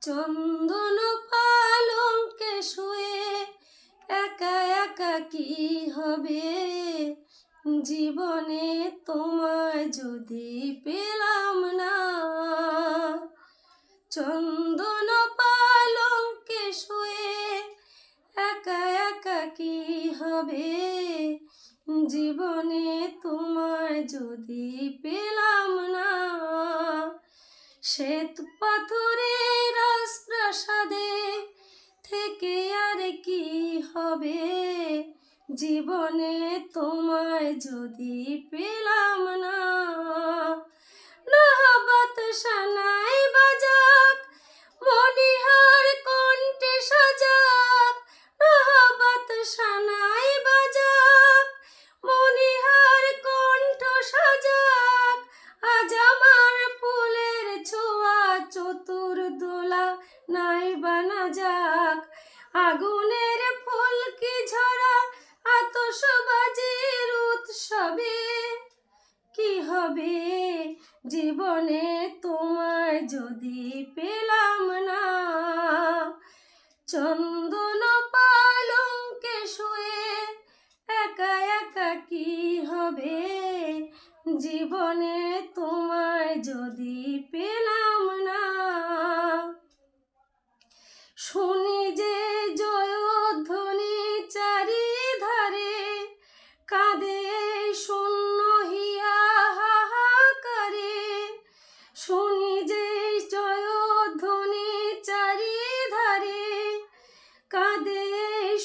চন্দন পালঙ্কে শুয়ে একা একা কি হবে, জীবনে তোমায় যদি পেলাম না। চন্দন পালঙ্কে শুয়ে একা একা কি হবে, জীবনে তোমায় যদি পেলাম না। শ্বেত পাথরের রাজপ্রাসাদে থেকে আর কি হবে, জীবনে তোমায় যদি পেলাম না। নাহাবাত সানাই বাজাক, মনিহার কণ্ঠে সাজাক। নাহাবাত সানাই বাজাক, মনিহার কণ্ঠ সাজাক। আজ আমার ফুলের ছোঁয়া চতুর দোলা নাই বানা যাক। আগুনের ফুলকি ঝরা আতশবাজির উৎসবে কি হবে, জীবনে তোমায় যদি পেলাম না। চন্দন পালঙ্কে শুয়ে একা একা কি হবে, জীবনে তোমায় যদি পেলাম না। শুনি যে জয়ধ্বনি চারিধারে, কাঁদে শূন্য হিয়া হাহাকারে। শুনি যে জয়ধ্বনি চারিধারে, কাঁদে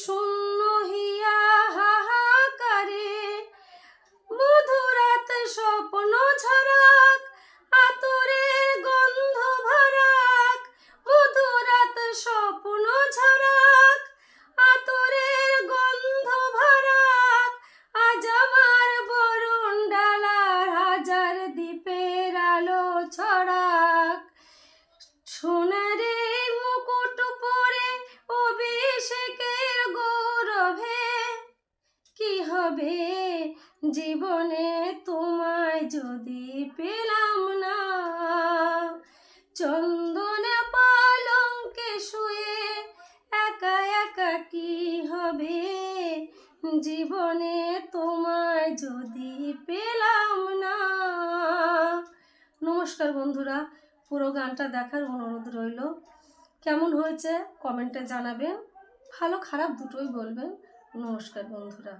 শূন্য হিয়া হাহাকারে। মধুরাত স্বপ্ন ঝরাক, আতরের গন্ধ ভরাক। মধুরাত স্বপ্ন ঝরাক, আতরের গন্ধ ভরাক। আজ আমার বরণ ডালার হাজার দ্বীপের আলো ছড়াক। সোনারে মুকুট পরে অভিষেকের গৌরবে কি হবে, জীবনে তোমায় যদি পেলাম না। চন্দন পালঙ্কে শুয়ে একা একা কি হবে, জীবনে তোমায় যদি পেলাম না। নমস্কার বন্ধুরা, পুরো গানটা দেখার অনুরোধ রইল। কেমন হয়েছে কমেন্টে জানাবেন, ভালো খারাপ দুটোই বলবেন। নমস্কার বন্ধুরা।